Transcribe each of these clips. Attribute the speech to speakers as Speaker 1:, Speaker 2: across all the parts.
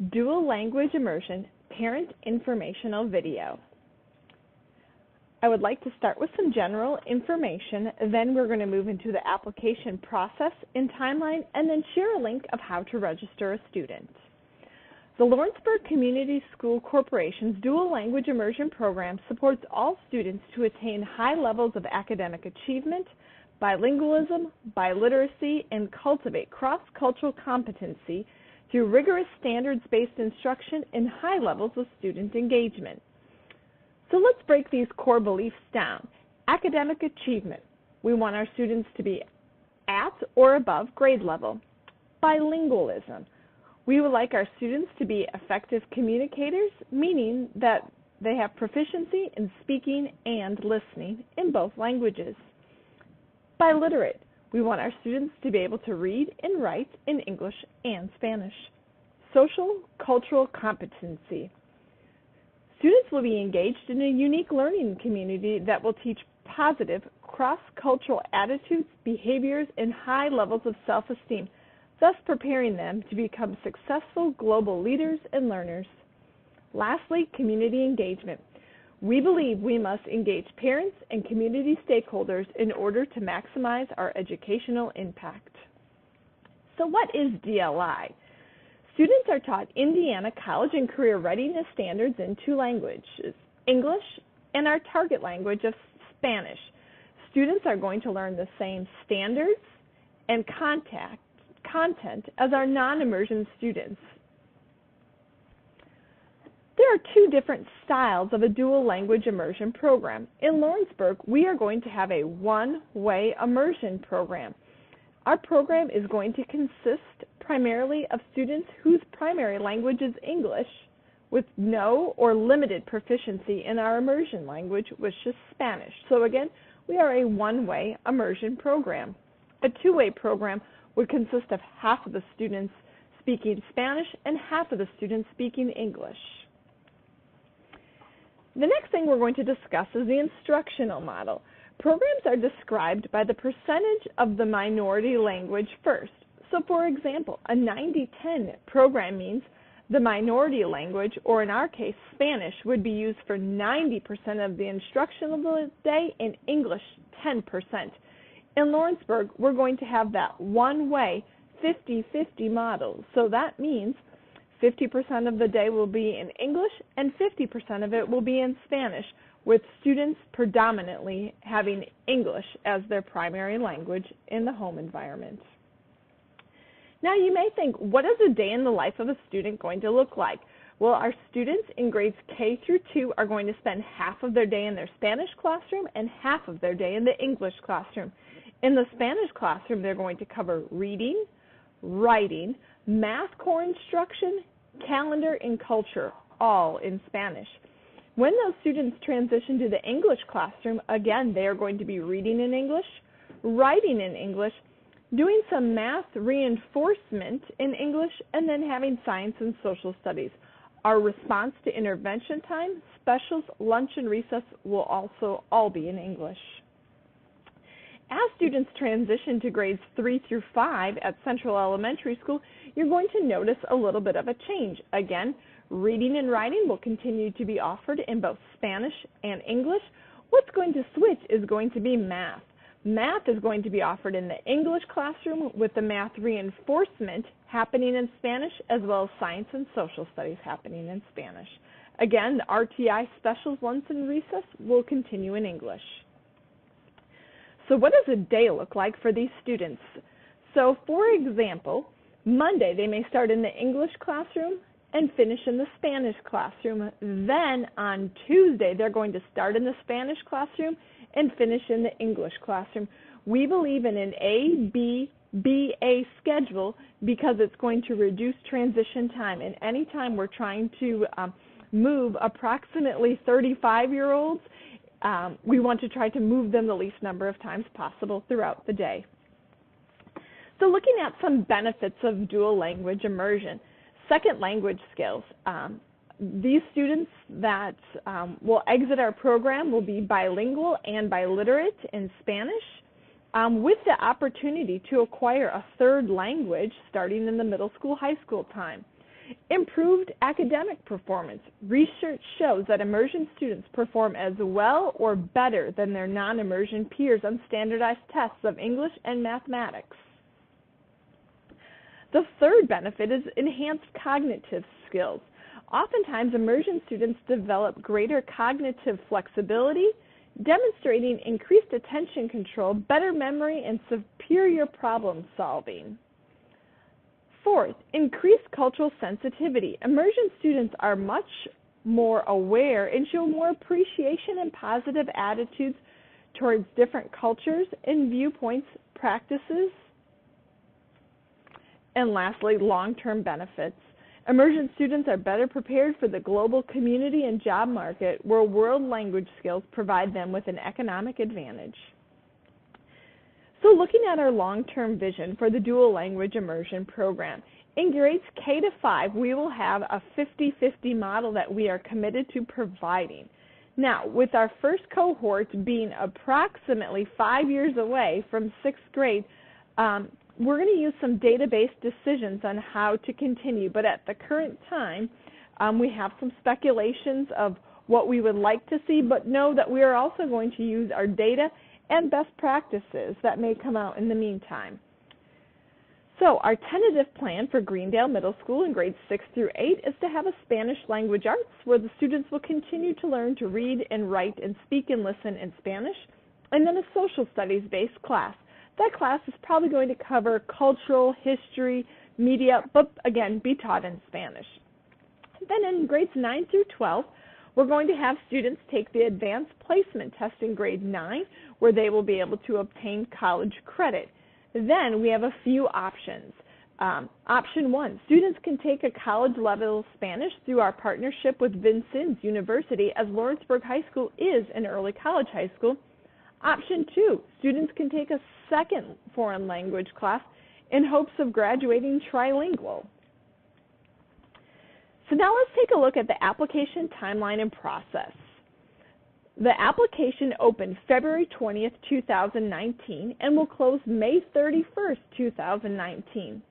Speaker 1: Dual Language Immersion Parent Informational Video. I would like to start with some general information, then we're going to move into the application process and timeline, and then share a link of how to register a student. The Lawrenceburg Community School Corporation's Dual Language Immersion Program supports all students to attain high levels of academic achievement, bilingualism, biliteracy, and cultivate cross-cultural competency through rigorous standards-based instruction and high levels of student engagement. So let's break these core beliefs down. Academic achievement. We want our students to be at or above grade level. Bilingualism. We would like our students to be effective communicators, meaning that they have proficiency in speaking and listening in both languages. Biliterate. We want our students to be able to read and write in English and Spanish. Social cultural competency. Students will be engaged in a unique learning community that will teach positive cross-cultural attitudes, behaviors, and high levels of self-esteem, thus preparing them to become successful global leaders and learners. Lastly, community engagement. We believe we must engage parents and community stakeholders in order to maximize our educational impact. So what is DLI? Students are taught Indiana College and Career Readiness Standards in 2 languages, English and our target language of Spanish. Students are going to learn the same standards and content as our non-immersion students. There are 2 different styles of a dual language immersion program. In Lawrenceburg, we are going to have a one-way immersion program. Our program is going to consist primarily of students whose primary language is English, with no or limited proficiency in our immersion language, which is Spanish. So again, we are a one-way immersion program. A 2-way program would consist of half of the students speaking Spanish and half of the students speaking English. The next thing we're going to discuss is the instructional model. Programs are described by the percentage of the minority language first. So for example, a 90-10 program means the minority language, or in our case, Spanish, would be used for 90% of the instruction of the day and English 10%. In Lawrenceburg, we're going to have that one-way 50-50 model. So that means 50% of the day will be in English and 50% of it will be in Spanish, with students predominantly having English as their primary language in the home environment. Now you may think, what is a day in the life of a student going to look like? Well, our students in grades K through 2 are going to spend half of their day in their Spanish classroom and half of their day in the English classroom. In the Spanish classroom, they're going to cover reading, writing, math core instruction, calendar, and culture, all in Spanish. When those students transition to the English classroom, again, they are going to be reading in English, writing in English, doing some math reinforcement in English, and then having science and social studies. Our response to intervention time, specials, lunch, and recess will also all be in English. As students transition to grades 3 through 5 at Central Elementary School, you're going to notice a little bit of a change. Again, reading and writing will continue to be offered in both Spanish and English. What's going to switch is going to be math. Math is going to be offered in the English classroom with the math reinforcement happening in Spanish, as well as science and social studies happening in Spanish. Again, the RTI specials, lunch, and recess will continue in English. So what does a day look like for these students? So for example, Monday they may start in the English classroom and finish in the Spanish classroom. Then on Tuesday they're going to start in the Spanish classroom and finish in the English classroom. We believe in an A-B-B-A schedule because it's going to reduce transition time. And anytime we're trying to move approximately 35-year-olds, we want to try to move them the least number of times possible throughout the day. So looking at some benefits of dual language immersion, second language skills. These students that will exit our program will be bilingual and biliterate in Spanish, with the opportunity to acquire a third language starting in the middle school, high school time. Improved academic performance. Research shows that immersion students perform as well or better than their non-immersion peers on standardized tests of English and mathematics. The third benefit is enhanced cognitive skills. Oftentimes, immersion students develop greater cognitive flexibility, demonstrating increased attention control, better memory, and superior problem solving. Fourth, increased cultural sensitivity. Immersion students are much more aware and show more appreciation and positive attitudes towards different cultures and viewpoints, practices. And lastly, long-term benefits. Immersion students are better prepared for the global community and job market, where world language skills provide them with an economic advantage. So looking at our long-term vision for the dual language immersion program, in grades K to 5, we will have a 50-50 model that we are committed to providing. Now, with our first cohort being approximately 5 years away from 6th grade, we're going to use some data-based decisions on how to continue, but at the current time, we have some speculations of what we would like to see, but know that we are also going to use our data and best practices that may come out in the meantime. So our tentative plan for Greendale Middle School in grades 6 through 8 is to have a Spanish language arts where the students will continue to learn to read and write and speak and listen in Spanish, and then a social studies-based class. That class is probably going to cover cultural, history, media, but again, be taught in Spanish. Then in grades 9 through 12, we're going to have students take the advanced placement test in grade 9, where they will be able to obtain college credit. Then we have a few options. Option 1, students can take a college-level Spanish through our partnership with Vincennes University, as Lawrenceburg High School is an early college high school. Option 2, students can take a second foreign language class in hopes of graduating trilingual. So now let's take a look at the application timeline and process. The application opened February 20th, 2019 and will close May 31st, 2019.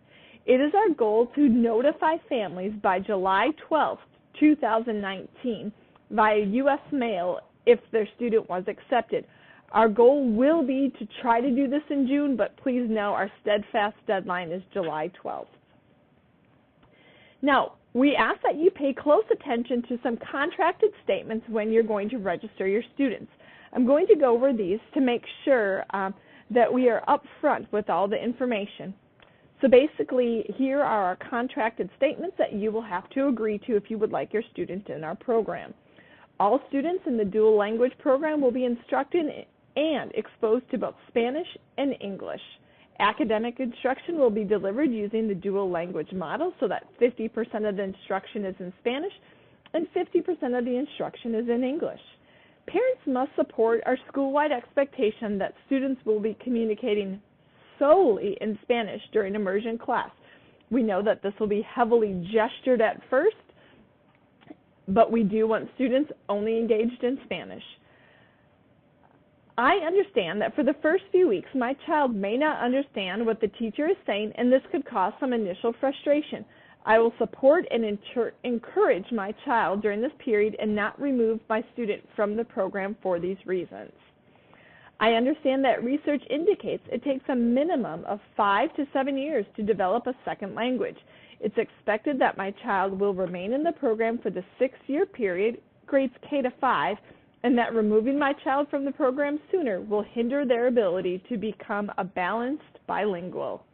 Speaker 1: It is our goal to notify families by July 12th, 2019 via U.S. mail if their student was accepted. Our goal will be to try to do this in June, but please know our steadfast deadline is July 12th. Now, we ask that you pay close attention to some contracted statements when you're going to register your students. I'm going to go over these to make sure that we are upfront with all the information. So basically, here are our contracted statements that you will have to agree to if you would like your student in our program. All students in the dual language program will be instructed and exposed to both Spanish and English. Academic instruction will be delivered using the dual language model so that 50% of the instruction is in Spanish and 50% of the instruction is in English. Parents must support our school-wide expectation that students will be communicating solely in Spanish during immersion class. We know that this will be heavily gestured at first, but we do want students only engaged in Spanish. I understand that for the first few weeks, my child may not understand what the teacher is saying, and this could cause some initial frustration. I will support and encourage my child during this period and not remove my student from the program for these reasons. I understand that research indicates it takes a minimum of 5 to 7 years to develop a second language. It's expected that my child will remain in the program for the 6-year period, grades K to 5, and that removing my child from the program sooner will hinder their ability to become a balanced bilingual.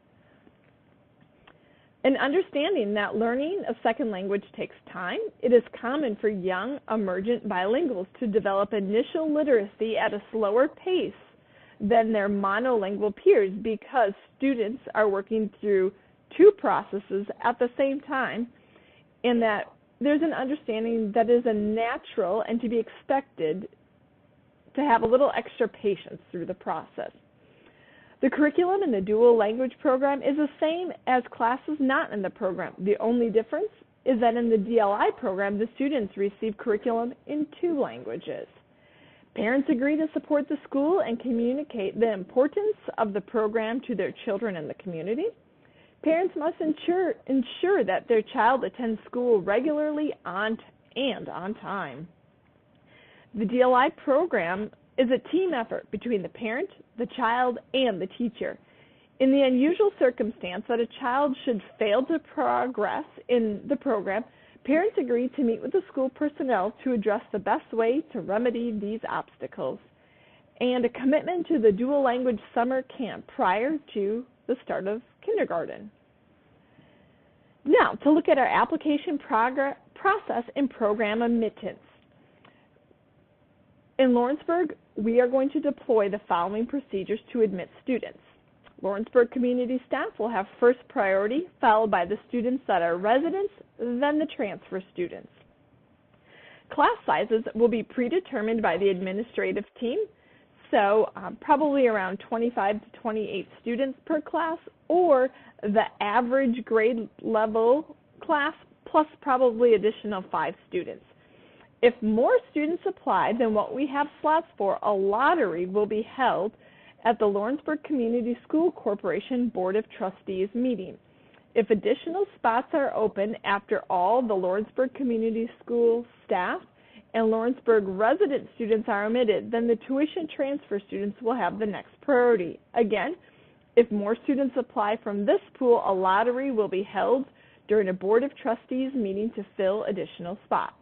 Speaker 1: And understanding that learning a second language takes time, it is common for young emergent bilinguals to develop initial literacy at a slower pace than their monolingual peers because students are working through two processes at the same time, and that there's an understanding that is a natural and to be expected to have a little extra patience through the process. The curriculum in the dual language program is the same as classes not in the program. The only difference is that in the DLI program, the students receive curriculum in 2 languages. Parents agree to support the school and communicate the importance of the program to their children in the community. Parents must ensure that their child attends school regularly and on time. The DLI program is a team effort between the parent, the child, and the teacher. In the unusual circumstance that a child should fail to progress in the program, parents agree to meet with the school personnel to address the best way to remedy these obstacles, and a commitment to the dual language summer camp prior to the start of kindergarten. Now, to look at our application process and program admittance. In Lawrenceburg, we are going to deploy the following procedures to admit students. Lawrenceburg community staff will have first priority, followed by the students that are residents, then the transfer students. Class sizes will be predetermined by the administrative team, so probably around 25 to 28 students per class, or the average grade level class plus probably additional 5 students. If more students apply than what we have slots for, a lottery will be held at the Lawrenceburg Community School Corporation Board of Trustees meeting. If additional spots are open after all the Lawrenceburg Community School staff and Lawrenceburg resident students are admitted, then the tuition transfer students will have the next priority. Again, if more students apply from this pool, a lottery will be held during a Board of Trustees meeting to fill additional spots.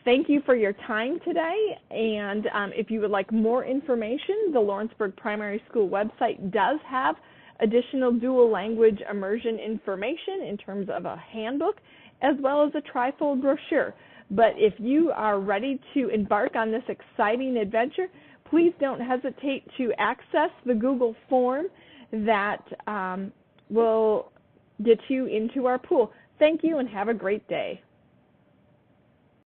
Speaker 1: Thank you for your time today, and if you would like more information, the Lawrenceburg Primary School website does have additional dual language immersion information in terms of a handbook as well as a trifold brochure. But if you are ready to embark on this exciting adventure, please don't hesitate to access the Google form that will get you into our pool. Thank you and have a great day.